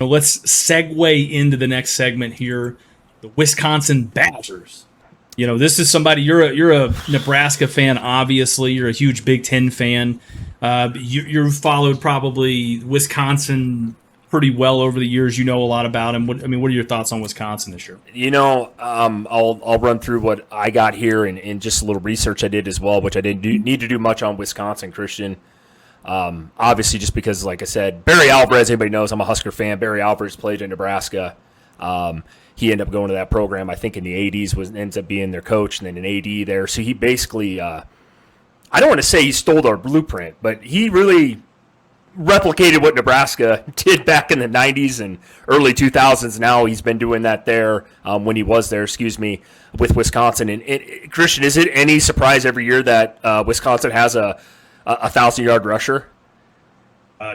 Let's segue into the next segment here. The Wisconsin Badgers. This is somebody, you're a Nebraska fan, obviously. You're a huge Big Ten fan. You've followed probably Wisconsin pretty well over the years. You know a lot about them. What are your thoughts on Wisconsin this year? I'll run through what I got here and just a little research I did as well, which I didn't need to do much on Wisconsin, Christian. Obviously, just because, like I said, Barry Alvarez, everybody knows I'm a Husker fan. Barry Alvarez played in Nebraska. He ended up going to that program, I think, in the 80s, ends up being their coach and then an AD there. So he basically, I don't want to say he stole our blueprint, but he really replicated what Nebraska did back in the 90s and early 2000s. Now he's been doing that there when he was there, with Wisconsin. And Christian, is it any surprise every year that Wisconsin has a 1,000-yard rusher?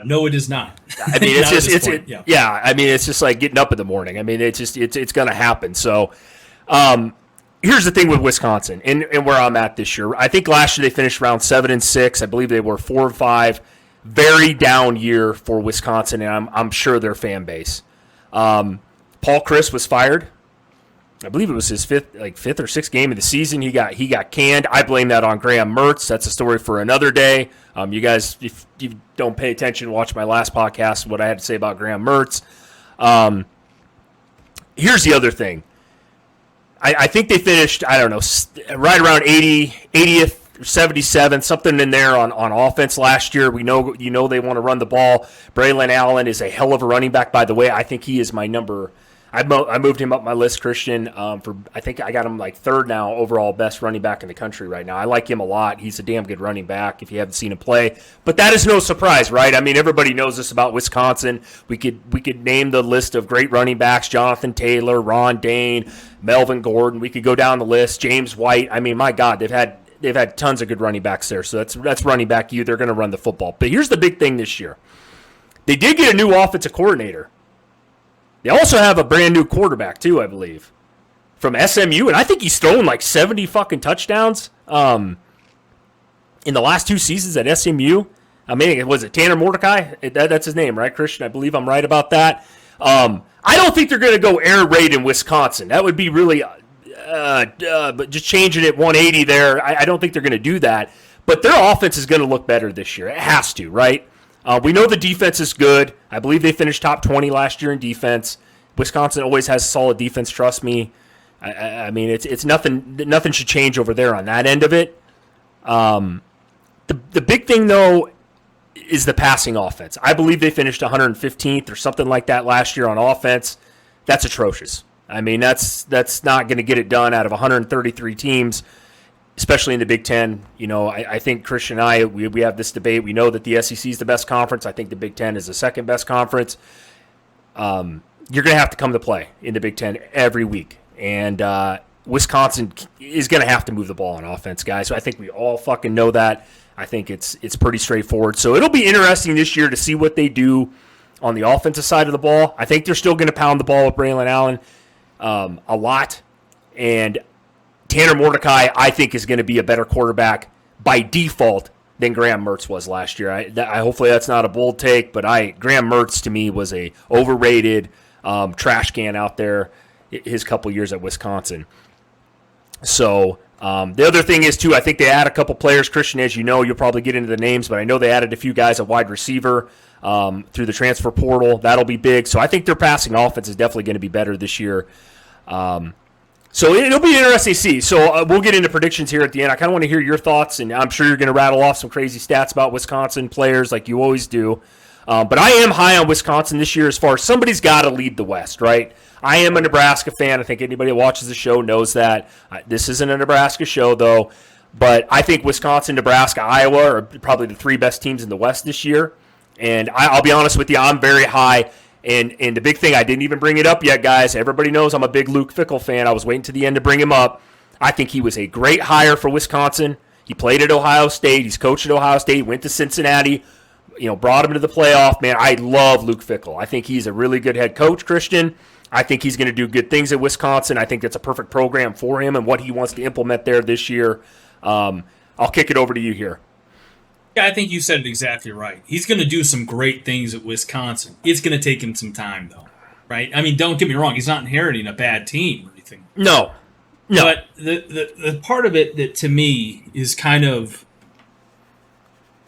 No, it is not. I mean, it's just like getting up in the morning. I mean, it's going to happen. So, here's the thing with Wisconsin and where I'm at this year. I think last year they finished around 7-6. I believe they were 4-5. Very down year for Wisconsin, and I'm sure their fan base. Paul Chryst was fired. I believe it was his fifth or sixth game of the season. He got canned. I blame that on Graham Mertz. That's a story for another day. You guys, if you don't pay attention, watch my last podcast, what I had to say about Graham Mertz. Here's the other thing. I think they finished, I don't know, right around 80th, 77, something in there on offense last year. We know they want to run the ball. Braylon Allen is a hell of a running back, by the way. I think he is my number. I moved him up my list, Christian. I think I got him like third now overall best running back in the country right now. I like him a lot. He's a damn good running back if you haven't seen him play. But that is no surprise, right? I mean, everybody knows this about Wisconsin. We could name the list of great running backs: Jonathan Taylor, Ron Dane, Melvin Gordon. We could go down the list. James White. I mean, my God, they've had tons of good running backs there. So that's running back you. They're going to run the football. But here's the big thing this year. They did get a new offensive coordinator. They also have a brand new quarterback too, I believe, from SMU, and I think he's thrown like 70 fucking touchdowns in the last 2 seasons at SMU. I mean, was it Tanner Mordecai? That's his name, right, Christian? I believe I'm right about that. I don't think they're going to go air raid in Wisconsin. That would be really, but just changing it 180 there. I don't think they're going to do that. But their offense is going to look better this year. It has to, right? We know the defense is good. I believe they finished top 20 last year in defense. Wisconsin always has solid defense, trust me. I mean, it's nothing. Nothing should change over there on that end of it. The big thing, though, is the passing offense. I believe they finished 115th or something like that last year on offense. That's atrocious. I mean, that's not going to get it done out of 133 teams, especially in the Big Ten. I think Christian and I, we have this debate. We know that the SEC is the best conference. I think the Big Ten is the second best conference. You're going to have to come to play in the Big Ten every week. And Wisconsin is going to have to move the ball on offense, guys. So I think we all fucking know that. I think it's pretty straightforward. So it'll be interesting this year to see what they do on the offensive side of the ball. I think they're still going to pound the ball with Braylon Allen a lot. And Tanner Mordecai, I think, is going to be a better quarterback by default than Graham Mertz was last year. I hopefully that's not a bold take, but Graham Mertz to me was a overrated trash can out there his couple years at Wisconsin. So the other thing is, too, I think they add a couple players. Christian, as you know, you'll probably get into the names, but I know they added a few guys at wide receiver through the transfer portal. That'll be big. So I think their passing offense is definitely going to be better this year. So it'll be interesting to see. So we'll get into predictions here at the end. I kind of want to hear your thoughts, and I'm sure you're going to rattle off some crazy stats about Wisconsin players like you always do. But I am high on Wisconsin this year as far as somebody's got to lead the West, right? I am a Nebraska fan. I think anybody that watches the show knows that. This isn't a Nebraska show, though. But I think Wisconsin, Nebraska, Iowa are probably the 3 best teams in the West this year. And I'll be honest with you, I'm very high. And the big thing, I didn't even bring it up yet, guys. Everybody knows I'm a big Luke Fickell fan. I was waiting to the end to bring him up. I think he was a great hire for Wisconsin. He played at Ohio State. He's coached at Ohio State. Went to Cincinnati. Brought him to the playoff. Man, I love Luke Fickell. I think he's a really good head coach, Christian. I think he's going to do good things at Wisconsin. I think that's a perfect program for him and what he wants to implement there this year. I'll kick it over to you here. Yeah, I think you said it exactly right. He's going to do some great things at Wisconsin. It's going to take him some time, though, right? I mean, don't get me wrong. He's not inheriting a bad team or anything. No, no. But the part of it that to me is kind of,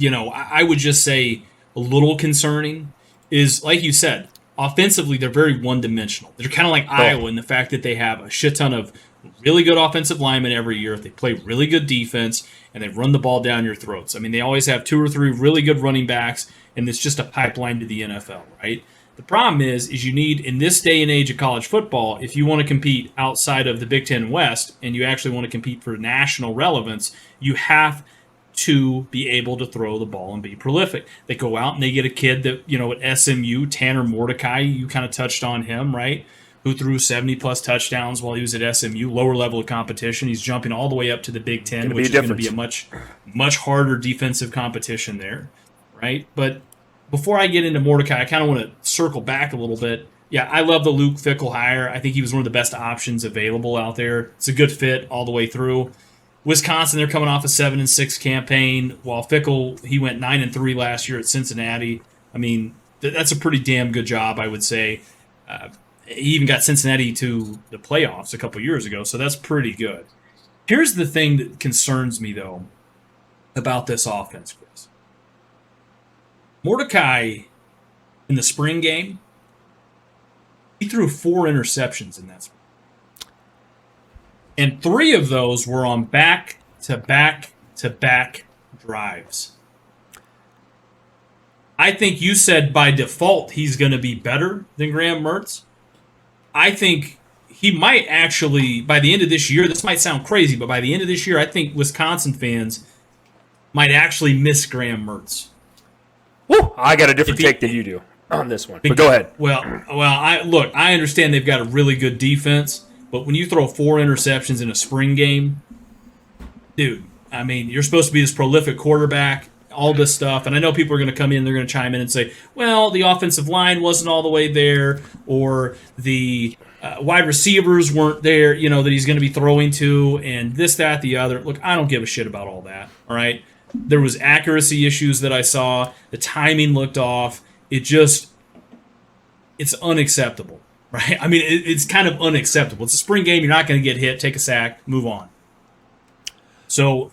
I would just say a little concerning is, like you said, offensively, they're very one dimensional. They're kind of like Iowa in the fact that they have a shit ton of really good offensive linemen every year. They play really good defense, and they run the ball down your throats. I mean, they always have 2 or 3 really good running backs, and it's just a pipeline to the NFL, right? The problem is you need, in this day and age of college football, if you want to compete outside of the Big Ten West and you actually want to compete for national relevance, you have to be able to throw the ball and be prolific. They go out and they get a kid that, at SMU, Tanner Mordecai, you kind of touched on him, right? Who threw 70-plus touchdowns while he was at SMU, lower level of competition. He's jumping all the way up to the Big Ten, which is going to be a much, much harder defensive competition there, right? But before I get into Mordecai, I kind of want to circle back a little bit. Yeah, I love the Luke Fickell hire. I think he was one of the best options available out there. It's a good fit all the way through. Wisconsin, they're coming off a 7-6 campaign, while Fickell, he went 9-3 last year at Cincinnati. I mean, that's a pretty damn good job, I would say. He even got Cincinnati to the playoffs a couple years ago, so that's pretty good. Here's the thing that concerns me, though, about this offense, Chris. Mordecai, in the spring game, he threw 4 interceptions in that spring. And 3 of those were on back-to-back-to-back drives. I think you said by default he's going to be better than Graham Mertz. I think he might actually, by the end of this year, this might sound crazy, but by the end of this year, I think Wisconsin fans might actually miss Graham Mertz. Woo! I got a different take than you do on this one. But go ahead. Well, I understand they've got a really good defense, but when you throw 4 interceptions in a spring game, dude, I mean, you're supposed to be this prolific quarterback, all this stuff. And I know people are going to come in, they're going to chime in and say, well, the offensive line wasn't all the way there, or the wide receivers weren't there, that he's going to be throwing to, and this, that, the other. Look, I don't give a shit about all that, all right? There was accuracy issues that I saw. The timing looked off. It's unacceptable. Right? I mean, it's kind of unacceptable. It's a spring game. You're not going to get hit. Take a sack. Move on. So,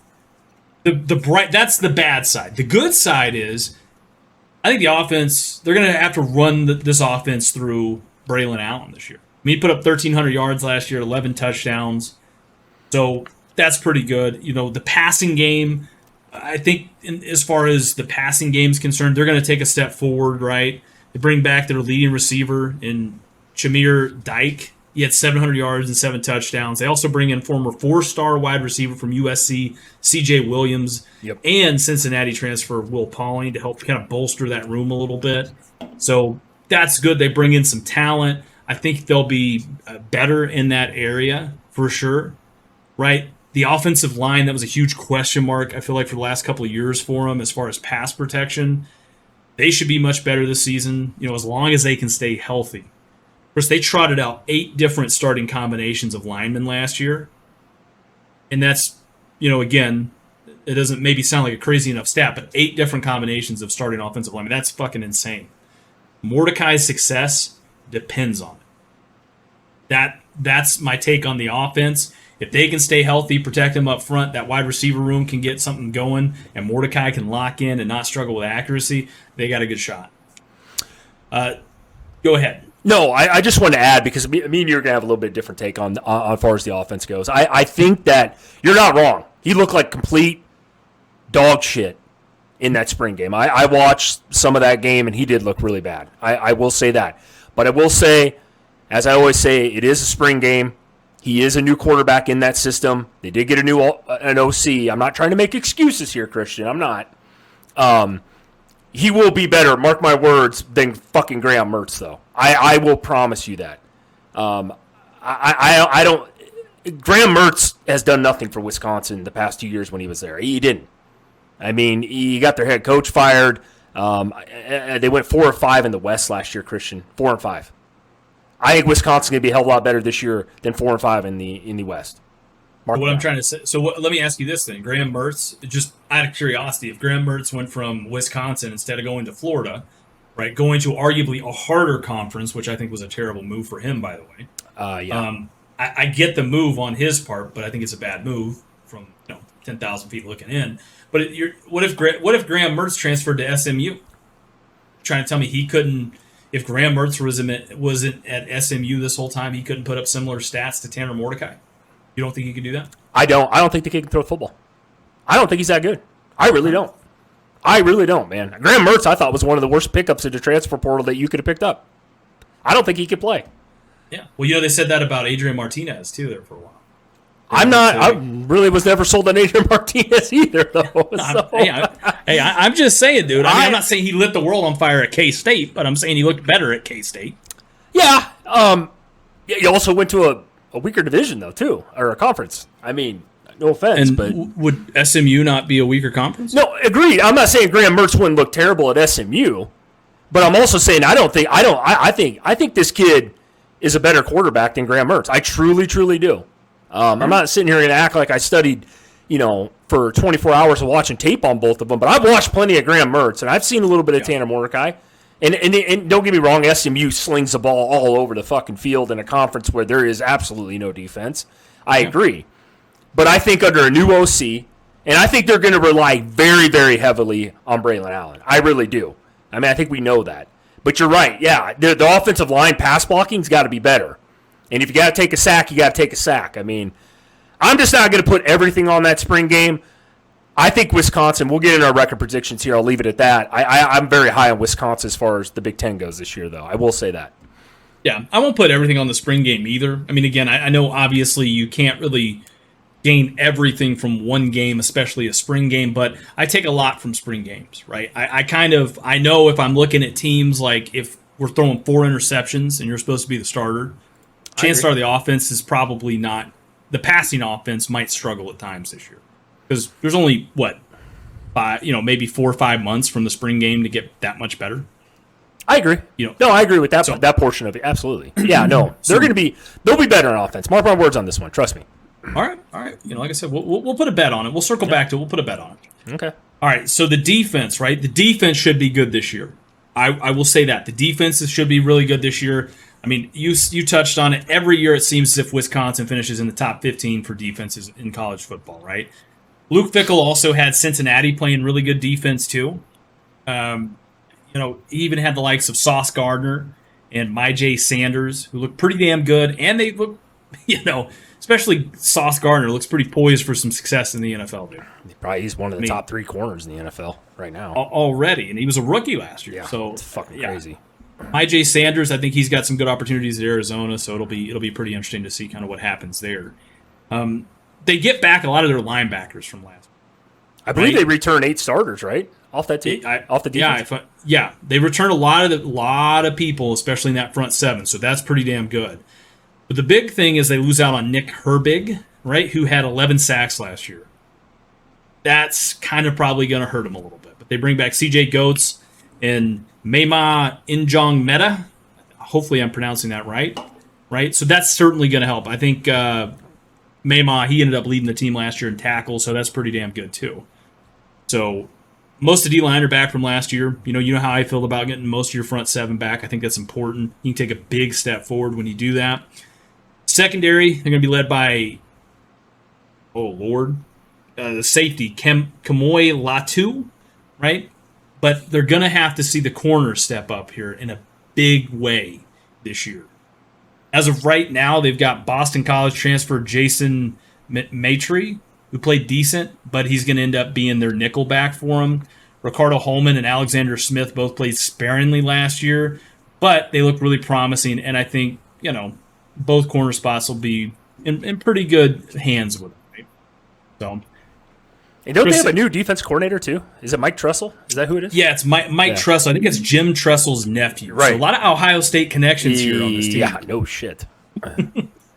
that's the bad side. The good side is, I think the offense, they're going to have to run this offense through Braylon Allen this year. I mean, he put up 1,300 yards last year, 11 touchdowns. So, that's pretty good. The passing game, I think as far as the passing game is concerned, they're going to take a step forward, right? They bring back their leading receiver in Shamir Dyke. He had 700 yards and 7 touchdowns. They also bring in former 4-star wide receiver from USC, C.J. Williams, and Cincinnati transfer Will Pauling to help kind of bolster that room a little bit. So that's good. They bring in some talent. I think they'll be better in that area for sure, right? The offensive line, that was a huge question mark, I feel like, for the last couple of years for them as far as pass protection. They should be much better this season, as long as they can stay healthy. Of course, they trotted out 8 different starting combinations of linemen last year. And that's, again, it doesn't maybe sound like a crazy enough stat, but 8 different combinations of starting offensive linemen. That's fucking insane. Mordecai's success depends on it. That's my take on the offense. If they can stay healthy, protect him up front, that wide receiver room can get something going, and Mordecai can lock in and not struggle with accuracy, they got a good shot. Go ahead. No, I just wanted to add, because me and you are going to have a little bit different take on as far as the offense goes. I think that you're not wrong. He looked like complete dog shit in that spring game. I watched some of that game, and he did look really bad. I will say that. But I will say, as I always say, it is a spring game. He is a new quarterback in that system. They did get an OC. I'm not trying to make excuses here, Christian. I'm not. He will be better, mark my words, than fucking Graham Mertz, though. I will promise you that. I don't. Graham Mertz has done nothing for Wisconsin the past 2 years when he was there. He didn't. I mean, he got their head coach fired. They went 4 or 5 in the West last year, Christian. 4 and 5. I think Wisconsin's going to be a hell of a lot better this year than 4 and 5 in the West. What I'm trying to say. So let me ask you this then. Graham Mertz, just out of curiosity, if Graham Mertz went from Wisconsin instead of going to Florida, right, going to arguably a harder conference, which I think was a terrible move for him, by the way. I get the move on his part, but I think it's a bad move from 10,000 feet looking in. But what if Graham Mertz transferred to SMU? Trying to tell me he couldn't, if Graham Mertz wasn't at SMU this whole time, he couldn't put up similar stats to Tanner Mordecai? You don't think he could do that? I don't think the kid can throw football. I don't think he's that good. I really don't. Man. Graham Mertz, I thought, was one of the worst pickups in the transfer portal that you could have picked up. I don't think he could play. Yeah. Well, they said that about Adrian Martinez, too, there for a while. I really was never sold on Adrian Martinez either, though. I'm just saying, dude. I'm not saying he lit the world on fire at K-State, but I'm saying he looked better at K-State. Yeah. He also went to a weaker division, though, too, or a conference. I mean, no offense, but would SMU not be a weaker conference? No, agreed. I'm not saying Graham Mertz wouldn't look terrible at SMU, but I'm also saying I think this kid is a better quarterback than Graham Mertz. I truly, truly do. I'm not sitting here and act like I studied, for 24 hours of watching tape on both of them, but I've watched plenty of Graham Mertz, and I've seen a little bit of Tanner Mordecai. And don't get me wrong, SMU slings the ball all over the fucking field in a conference where there is absolutely no defense. I agree. But I think under a new OC, and I think they're going to rely very, very heavily on Braylon Allen. I really do. I mean, I think we know that. But you're right. Yeah, the offensive line pass blocking's got to be better. And if you got to take a sack, you got to take a sack. I mean, I'm just not going to put everything on that spring game. I think Wisconsin, we'll get in our record predictions here. I'll leave it at that. I'm very high on Wisconsin as far as the Big Ten goes this year, though. I will say that. Yeah, I won't put everything on the spring game either. I mean, again, I know obviously you can't really gain everything from one game, especially a spring game, but I take a lot from spring games, right? I know if I'm looking at teams, like if we're throwing 4 interceptions and you're supposed to be the starter, chances are the offense is probably not, the passing offense might struggle at times this year. Because there's only, maybe 4 or 5 months from the spring game to get that much better. I agree. I agree with that that portion of it. Absolutely. Yeah, no. They'll be better on offense. Mark my words on this one. Trust me. All right. Like I said, we'll put a bet on it. We'll circle back to it. We'll put a bet on it. Okay. All right. So the defense, right? The defense should be good this year. I will say that the defenses should be really good this year. I mean, you touched on it. Every year it seems as if Wisconsin finishes in the top 15 for defenses in college football, right? Luke Fickell also had Cincinnati playing really good defense too. He even had the likes of Sauce Gardner and Myjai Sanders, who look pretty damn good, and they look, especially Sauce Gardner looks pretty poised for some success in the NFL, dude. He's one of the top 3 corners in the NFL right now already, and he was a rookie last year. Yeah, so it's fucking crazy. Myjai Sanders, I think he's got some good opportunities at Arizona, so it'll be pretty interesting to see kind of what happens there. They get back a lot of their linebackers from last year. I believe they return 8 starters, right? Off that team, off the defense. Yeah, they return a lot of people, especially in that front 7. So that's pretty damn good. But the big thing is they lose out on Nick Herbig, right, who had 11 sacks last year. That's kind of probably going to hurt him a little bit. But they bring back C.J. Goetz and Mema Injong Meta. Hopefully, I'm pronouncing that right. So that's certainly going to help. I think Mema, he ended up leading the team last year in tackles, so that's pretty damn good too. So most of the D-line are back from last year. You know how I feel about getting most of your front 7 back. I think that's important. You can take a big step forward when you do that. Secondary, they're going to be led by, the safety, Kamoy Latu, right? But they're going to have to see the corners step up here in a big way this year. As of right now, they've got Boston College transfer Jason Maitre, who played decent, but he's going to end up being their nickel back for him. Ricardo Holman and Alexander Smith both played sparingly last year, but they look really promising, and I think, both corner spots will be in pretty good hands with them. Right? So, and don't they have a new defense coordinator, too? Is it Mike Tressel? Is that who it is? Yeah, it's Mike Tressel. I think it's Jim Tressel's nephew. Right. So a lot of Ohio State connections here on this team. Yeah, no shit.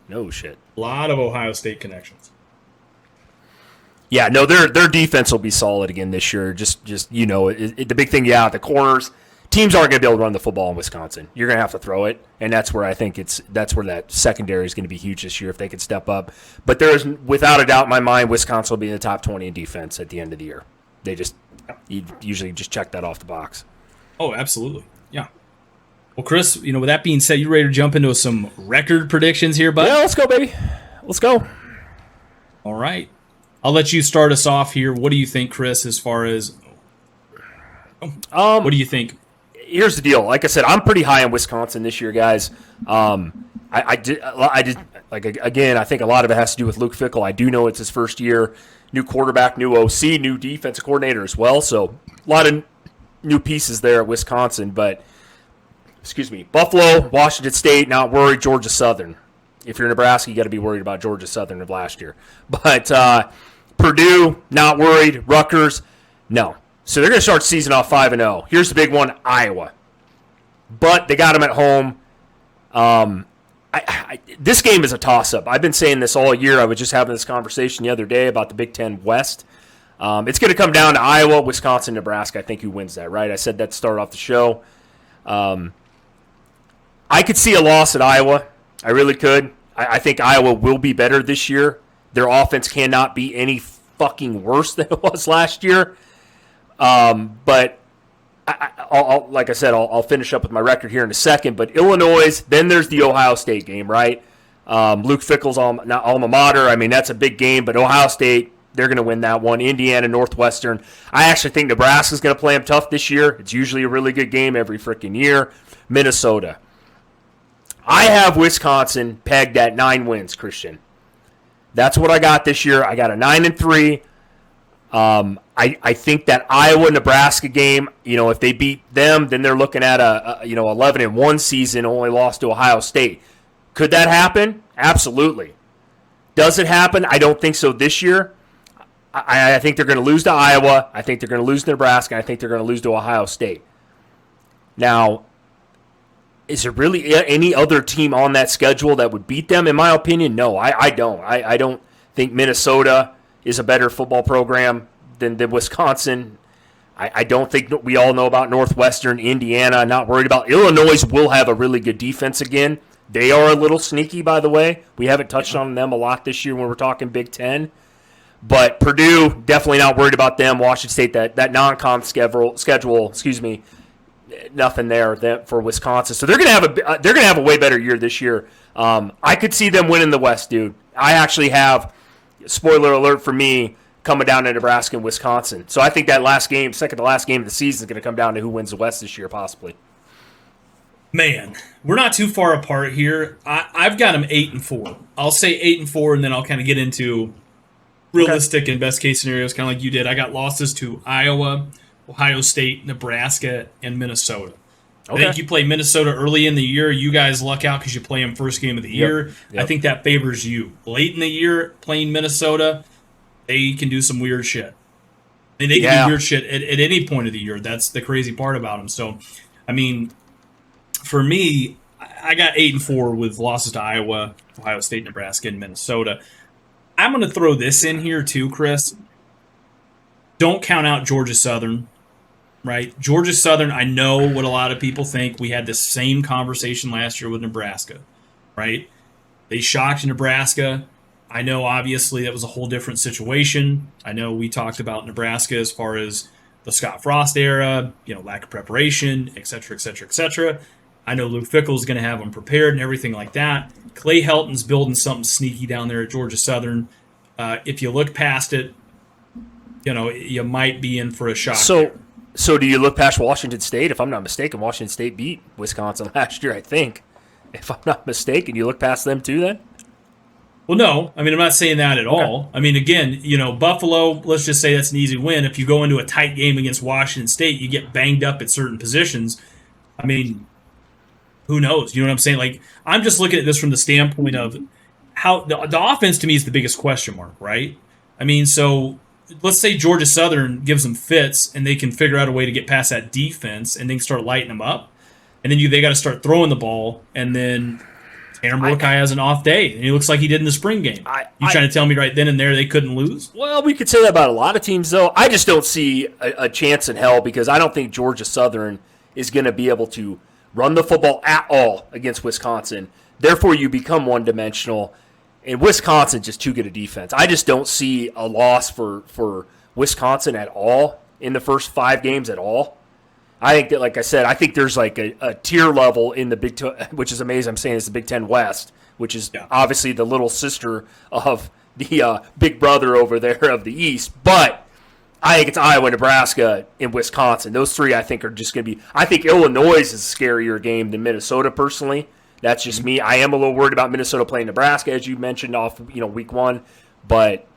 No shit. A lot of Ohio State connections. Yeah, no, their defense will be solid again this year. Just the big thing, the corners. teams aren't going to be able to run the football in Wisconsin. You're going to have to throw it, and that's where I think that's where that secondary is going to be huge this year if they can step up. But there is, without a doubt in my mind, Wisconsin will be in the top 20 in defense at the end of the year. You usually just check that off the box. Oh, absolutely. Yeah. Well, Chris, with that being said, you ready to jump into some record predictions here, bud? Yeah, let's go, baby. Let's go. All right. I'll let you start us off here. What do you think, Chris, as far as what do you think? Here's the deal. Like I said, I'm pretty high on Wisconsin this year, guys. I did again, I think a lot of it has to do with Luke Fickell. I do know it's his first year, new quarterback, new OC, new defensive coordinator as well. So a lot of new pieces there at Wisconsin. But Buffalo, Washington State, not worried. Georgia Southern. If you're Nebraska, you got to be worried about Georgia Southern of last year. But Purdue, not worried. Rutgers, no. So they're going to start season off 5-0. Here's the big one, Iowa. But they got them at home. This game is a toss-up. I've been saying this all year. I was just having this conversation the other day about the Big Ten West. It's going to come down to Iowa, Wisconsin, Nebraska. I think who wins that, right? I said that to start off the show. I could see a loss at Iowa. I really could. I think Iowa will be better this year. Their offense cannot be any fucking worse than it was last year. But like I said, I'll finish up with my record here in a second. But Illinois, then there's the Ohio State game, right? Luke Fickell's alma mater. I mean, that's a big game. But Ohio State, they're going to win that one. Indiana, Northwestern. I actually think Nebraska's going to play them tough this year. It's usually a really good game every freaking year. Minnesota. I have Wisconsin pegged at 9 wins, Christian. That's what I got this year. I got a 9-3. I think that Iowa-Nebraska game, if they beat them, then they're looking at a 11-1 season, only lost to Ohio State. Could that happen? Absolutely. Does it happen? I don't think so this year. I think they're going to lose to Iowa. I think they're going to lose to Nebraska. And I think they're going to lose to Ohio State. Now, is there really any other team on that schedule that would beat them? In my opinion, no. I don't. I don't think Minnesota is a better football program than Wisconsin. I don't think we all know about Northwestern, Indiana. Not worried about Illinois. Will have a really good defense again. They are a little sneaky, by the way. We haven't touched on them a lot this year when we're talking Big Ten. But Purdue, definitely not worried about them. Washington State, that non-con schedule, nothing there for Wisconsin. So they're gonna have a way better year this year. I could see them winning the West, dude. I actually have, spoiler alert for me, coming down to Nebraska and Wisconsin. So I think that second to last game of the season is going to come down to who wins the West this year, possibly. Man, we're not too far apart here. I've got them 8-4. I'll say 8-4, and then I'll kind of get into realistic and best case scenarios, kind of like you did. I got losses to Iowa, Ohio State, Nebraska, and Minnesota. Okay. I think you play Minnesota early in the year. You guys luck out because you play them first game of the year. Yep. I think that favors you. Late in the year, playing Minnesota, they can do some weird shit. And they can do weird shit at any point of the year. That's the crazy part about them. So, I mean, for me, I got 8-4 with losses to Iowa, Ohio State, Nebraska, and Minnesota. I'm going to throw this in here too, Chris. Don't count out Georgia Southern. Right? Georgia Southern, I know what a lot of people think. We had the same conversation last year with Nebraska, right? They shocked Nebraska. I know, obviously, that was a whole different situation. I know we talked about Nebraska as far as the Scott Frost era, lack of preparation, et cetera, et cetera, et cetera. I know Luke Fickell is going to have them prepared and everything like that. Clay Helton's building something sneaky down there at Georgia Southern. If you look past it, you might be in for a shock. So do you look past Washington State? If I'm not mistaken, Washington State beat Wisconsin last year, I think. If I'm not mistaken, you look past them too then? Well, no. I mean, I'm not saying that at all. I mean, again, Buffalo, let's just say that's an easy win. If you go into a tight game against Washington State, you get banged up at certain positions. I mean, who knows? You know what I'm saying? Like, I'm just looking at this from the standpoint of how the offense to me is the biggest question mark, right? I mean, so let's say Georgia Southern gives them fits and they can figure out a way to get past that defense and then start lighting them up. And then they got to start throwing the ball, and then Tanner Mordecai has an off day, and he looks like he did in the spring game. You trying to tell me right then and there they couldn't lose? Well, we could say that about a lot of teams, though. I just don't see a chance in hell because I don't think Georgia Southern is going to be able to run the football at all against Wisconsin. Therefore, you become one-dimensional. And Wisconsin's just too good a defense. I just don't see a loss for Wisconsin at all in the first 5 games at all. I think that, like I said, I think there's like a tier level in the Big Ten, which is amazing. I'm saying it's the Big Ten West, which is obviously the little sister of the big brother over there of the East. But I think it's Iowa, Nebraska, and Wisconsin. Those 3, I think, are just going to be – I think Illinois is a scarier game than Minnesota, personally. That's just me. I am a little worried about Minnesota playing Nebraska, as you mentioned, off week 1. But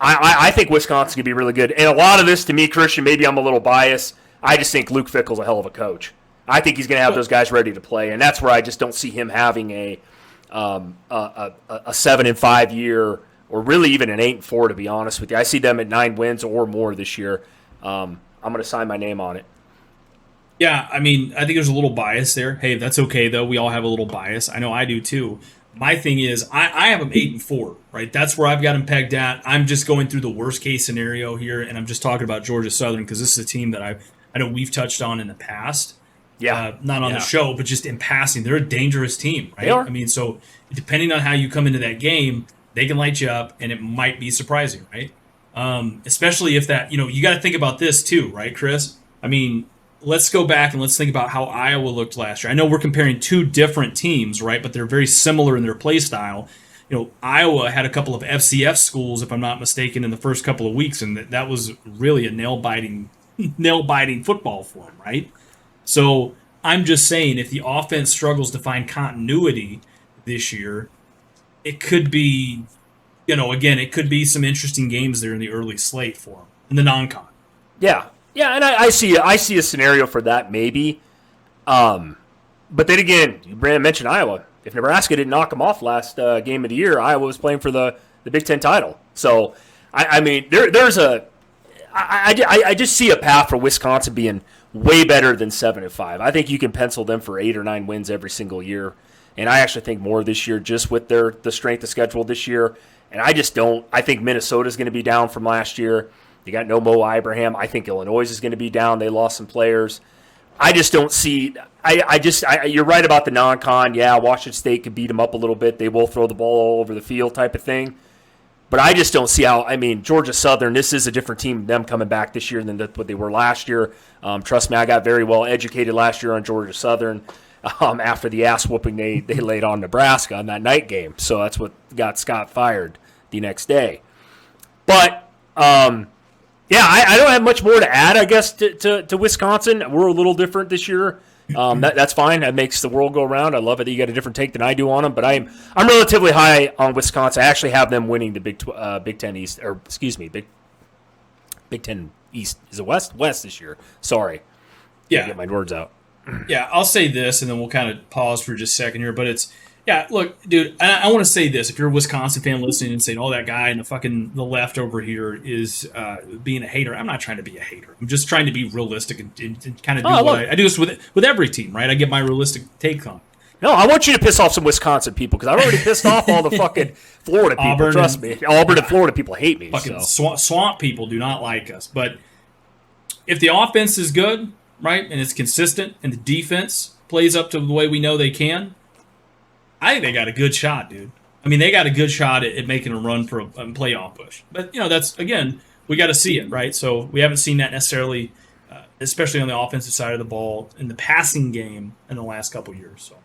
I think Wisconsin's going to be really good. And a lot of this, to me, Christian, maybe I'm a little biased. I just think Luke Fickell's a hell of a coach. I think he's going to have those guys ready to play, and that's where I just don't see him having a 7-5 year, or really even an 8-4. To be honest with you, I see them at 9 wins or more this year. I'm going to sign my name on it. Yeah, I mean, I think there's a little bias there. Hey, that's okay, though. We all have a little bias. I know I do, too. My thing is, I have them 8-4, right? That's where I've got them pegged at. I'm just going through the worst-case scenario here, and I'm just talking about Georgia Southern because this is a team that I know we've touched on in the past. Yeah. Not on the show, but just in passing. They're a dangerous team, right? They are. I mean, so depending on how you come into that game, they can light you up, and it might be surprising, right? Especially if that, you got to think about this, too, right, Chris? I mean, let's go back and let's think about how Iowa looked last year. I know we're comparing 2 different teams, right? But they're very similar in their play style. Iowa had a couple of FCF schools, if I'm not mistaken, in the first couple of weeks, and that was really a nail-biting football for them, right? So I'm just saying, if the offense struggles to find continuity this year, it could be, again, it could be some interesting games there in the early slate for them, in the non-con. Yeah. Yeah, and I see a scenario for that maybe. But then again, Brandon mentioned Iowa. If Nebraska didn't knock them off last game of the year, Iowa was playing for the Big Ten title. So, I mean, there's I just see a path for Wisconsin being way better than 7-5. I think you can pencil them for 8 or 9 wins every single year. And I actually think more this year just with the strength of schedule this year. And I just don't – I think Minnesota's going to be down from last year. You got no Mo Ibrahim. I think Illinois is going to be down. They lost some players. I just don't see – you're right about the non-con. Yeah, Washington State could beat them up a little bit. They will throw the ball all over the field type of thing. But I just don't see how – I mean, Georgia Southern, this is a different team, them coming back this year than what they were last year. Trust me, I got very well educated last year on Georgia Southern after the ass-whooping they laid on Nebraska on that night game. So that's what got Scott fired the next day. But yeah, I don't have much more to add, I guess, to Wisconsin. We're a little different this year. That's fine. That makes the world go around. I love it that you got a different take than I do on them. But I'm relatively high on Wisconsin. I actually have them winning the Big Ten East, or excuse me, Big Ten East. Is it West this year? Sorry. Yeah, get my words out. Yeah, I'll say this, and then we'll kind of pause for just a second here. But look, dude, I want to say this. If you're a Wisconsin fan listening and saying, oh, that guy in the left over here is being a hater, I'm not trying to be a hater. I'm just trying to be realistic and kind of do I do this with every team, right? I get my realistic take on it. No, I want you to piss off some Wisconsin people because I've already pissed off all the fucking Florida people. Auburn and Florida people hate me. Fucking swamp people do not like us. But if the offense is good, right, and it's consistent, and the defense plays up to the way we know they can, I think they got a good shot, dude. I mean, they got a good shot at making a run for a playoff push. But, that's, again, we got to see it, right? So we haven't seen that necessarily, especially on the offensive side of the ball, in the passing game in the last couple years. So